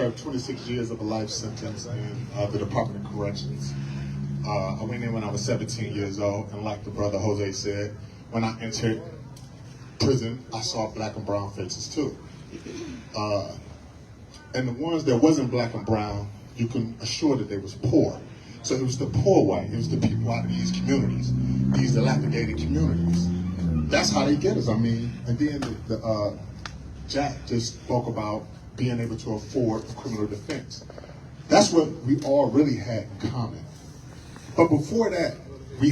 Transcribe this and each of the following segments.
served 26 years of a life sentence in the Department of Corrections. I went in when I was 17 years old, and like the brother Jose said, when I entered prison, I saw black and brown faces too. And the ones that wasn't black and brown, you can assure that they was poor. So it was the poor white, it was the people out of these communities, these dilapidated communities. That's how they get us. I mean, and then Jack just spoke about being able to afford a criminal defense. That's what we all really had in common. But before that, we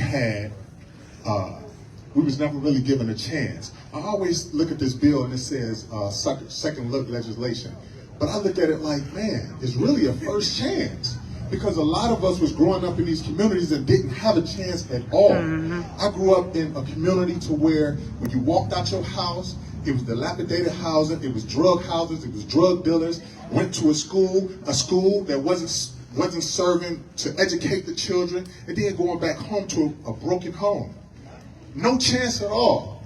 was never really given a chance. I always look at this bill and it says second look legislation. But I look at it like, man, it's really a first chance. Because a lot of us was growing up in these communities and didn't have a chance at all. I grew up in a community to where when you walked out your house, it was dilapidated housing, it was drug houses, it was drug dealers. Went to a school that wasn't serving to educate the children, and then going back home to a broken home. No chance at all.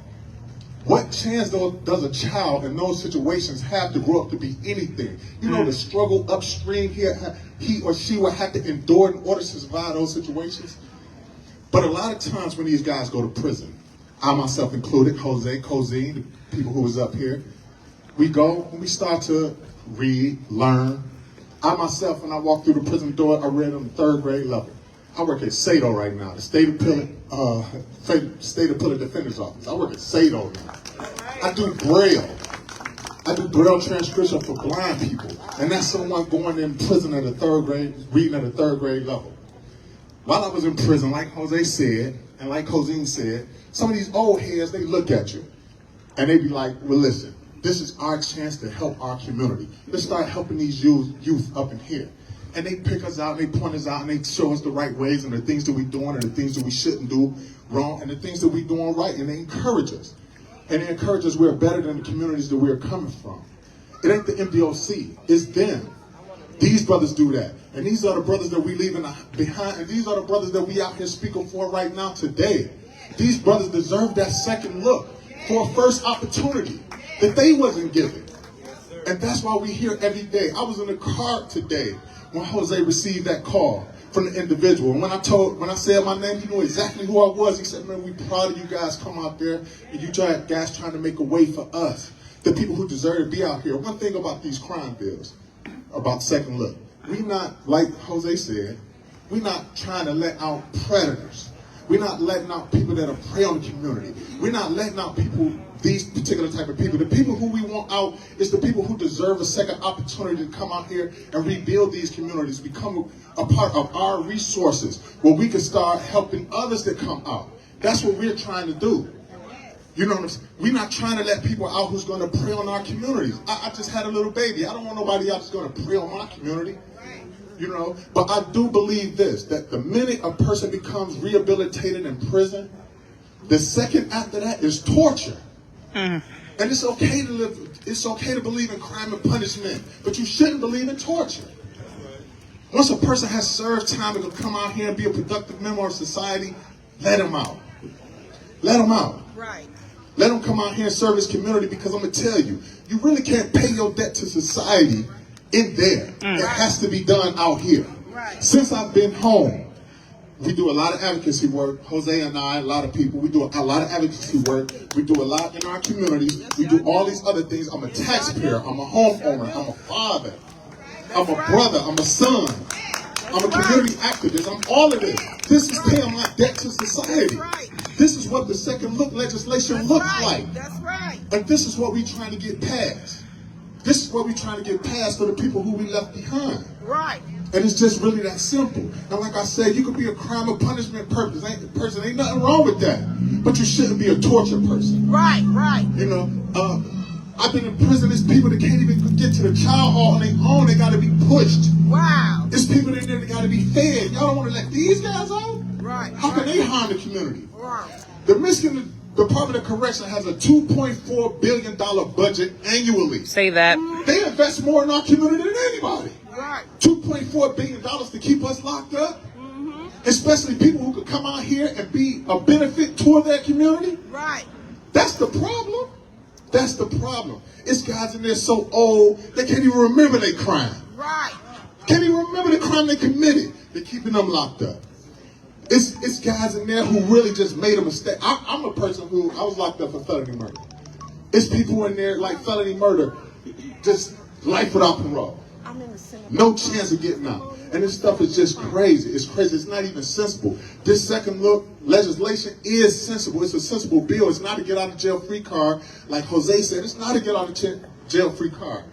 What chance does a child in those situations have to grow up to be anything? You know, the struggle upstream here, he or she will have to endure in order to survive those situations. But a lot of times when these guys go to prison, I myself included, Jose, Cozine, the people who was up here, we go and we start to read, learn. I myself, when I walked through the prison door, I read on the 3rd grade level. I work at SADO right now, the State Appellate Defender's Office. I work at SADO now. I do Braille. I do Braille transcription for blind people. And that's someone going in prison at a 3rd grade, reading at a 3rd grade level. While I was in prison, like Jose said, and like Cozine said, some of these old heads, they look at you. And they be like, well, listen, this is our chance to help our community. Let's start helping these youth up in here. And they pick us out, and they point us out, and they show us the right ways, and the things that we're doing, and the things that we shouldn't do wrong, and the things that we're doing right, and they encourage us. And they encourage us we're better than the communities that we're coming from. It ain't the MDOC, it's them. These brothers do that. And these are the brothers that we leaving behind, and these are the brothers that we out here speaking for right now today. These brothers deserve that second look for a first opportunity that they wasn't given. And that's why we here every day. I was in the car today when Jose received that call from the individual. And when I said my name, he knew exactly who I was. He said, man, we proud of you guys. Come out there and you guys trying to make a way for us, the people who deserve to be out here. One thing about these crime bills, about second look, we not, like Jose said, we're not trying to let out predators. We're not letting out people that are prey on the community. We're not letting out people, these particular type of people. The people who we want out is the people who deserve a second opportunity to come out here and rebuild these communities, become a part of our resources where we can start helping others that come out. That's what we're trying to do. You know what I'm saying? We're not trying to let people out who's going to prey on our communities. I just had a little baby. I don't want nobody else going to prey on my community. You know, but I do believe this, that the minute a person becomes rehabilitated in prison, the second after that is torture. And it's okay to live, it's okay to believe in crime and punishment, but you shouldn't believe in torture. Once a person has served time and can come out here and be a productive member of society, let him out. Let him out. Right. Let him come out here and serve his community, because I'm going to tell you, you really can't pay your debt to society in there. It has to be done out here. Right. Since I've been home, we do a lot of advocacy work. Jose and I, a lot of people, we do a lot of advocacy work. We do a lot in our communities. We do all these other things. I'm a taxpayer. I'm a homeowner. I'm a father. I'm a brother. I'm a son. I'm a community activist. I'm all of this. This is paying my debt to society. This is what the second look legislation looks like. That's right. And this is what we're trying to get past. This is what we're trying to get past for the people who we left behind. Right. And it's just really that simple. And like I said, you could be a crime or punishment person. Ain't nothing wrong with that. But you shouldn't be a torture person. Right, right. You know, I've been in prison. There's people that can't even get to the child hall on their own. They got to be pushed. Wow. There's people in there that got to be fed. Y'all don't want to let these guys out? Right. How can they harm the community? Right. The Michigan Department of Correction has a $2.4 billion budget annually. Say that. They invest more in our community than anybody. Right. $2.4 billion to keep us locked up. Especially people who could come out here and be a benefit toward their community. Right. That's the problem. That's the problem. It's guys in there so old, they can't even remember their crime. Right. Can't even remember the crime they committed. They're keeping them locked up. It's guys in there who really just made a mistake. I'm a person who, I was locked up for felony murder. It's people in there like felony murder, just life without parole. No chance of getting out. And this stuff is just crazy. It's crazy. It's not even sensible. This second look legislation is sensible. It's a sensible bill. It's not a get out of jail free card. Like Jose said, it's not a get out of jail free card.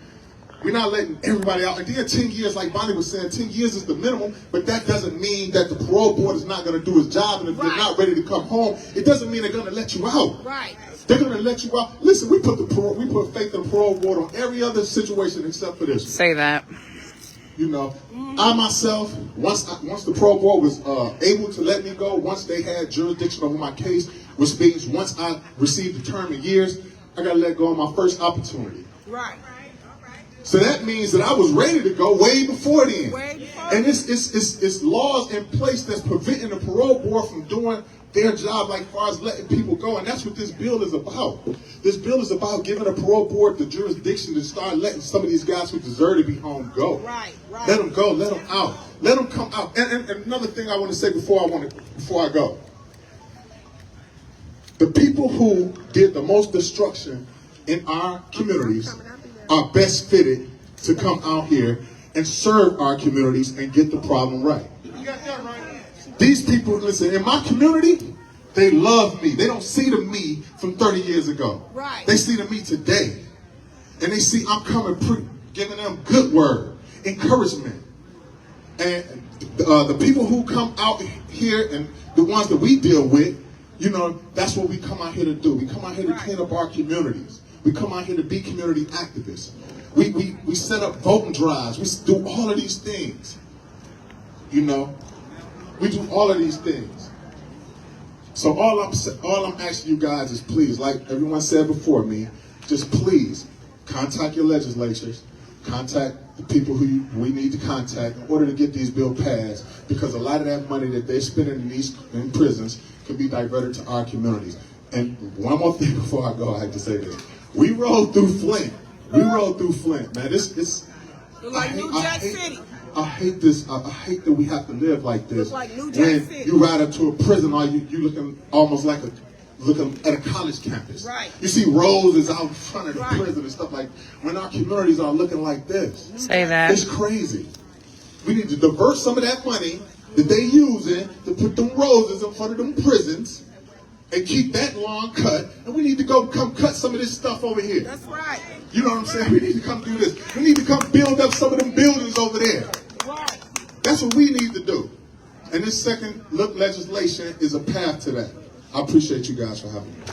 We're not letting everybody out. And then 10 years, like Bonnie was saying, 10 years is the minimum, but that doesn't mean that the parole board is not going to do its job. And if you're not ready to come home, it doesn't mean they're going to let you out. Right. They're going to let you out. Listen, we put faith in the parole board on every other situation except for this one. Say that. You know, I myself, once the parole board was able to let me go, once they had jurisdiction over my case, which means once I received the term in years, I got to let go of my first opportunity. Right. So that means that I was ready to go way before then. And it's laws in place that's preventing the parole board from doing their job, like far as letting people go. And that's what this bill is about. This bill is about giving the parole board the jurisdiction to start letting some of these guys who deserve to be home go. Right. Let them go. Let them out. Let them come out. And another thing I want to say before I go. The people who did the most destruction in our communities are best fitted to come out here and serve our communities and get the problem right. These people, listen, in my community, they love me. They don't see the me from 30 years ago. Right. They see the me today. And they see I'm coming, giving them good word, encouragement. And the people who come out here and the ones that we deal with, you know, that's what we come out here to do. We come out here to clean up our communities. We come out here to be community activists. We set up voting drives. We do all of these things. You know, we do all of these things. So all I'm asking you guys is please, like everyone said before me, just please contact your legislatures, contact the people who we need to contact in order to get these bills passed, because a lot of that money that they're spending in prisons can be diverted to our communities. And one more thing before I go, I have to say this. We rode through Flint. Man. This like New Jack City. I hate this. I hate that we have to live like this. Like New Jack City. You ride up to a prison, or you looking almost like looking at a college campus. Right. You see roses out in front of the prison and stuff like. When our communities are looking like this, say that. It's crazy. We need to divert some of that money that they using to put them roses in front of them prisons and keep that lawn cut. And we need to come cut some of this stuff over here. That's right. You know what I'm saying? We need to come do this. We need to come build up some of them buildings over there. Right. That's what we need to do. And this second look legislation is a path to that. I appreciate you guys for having me.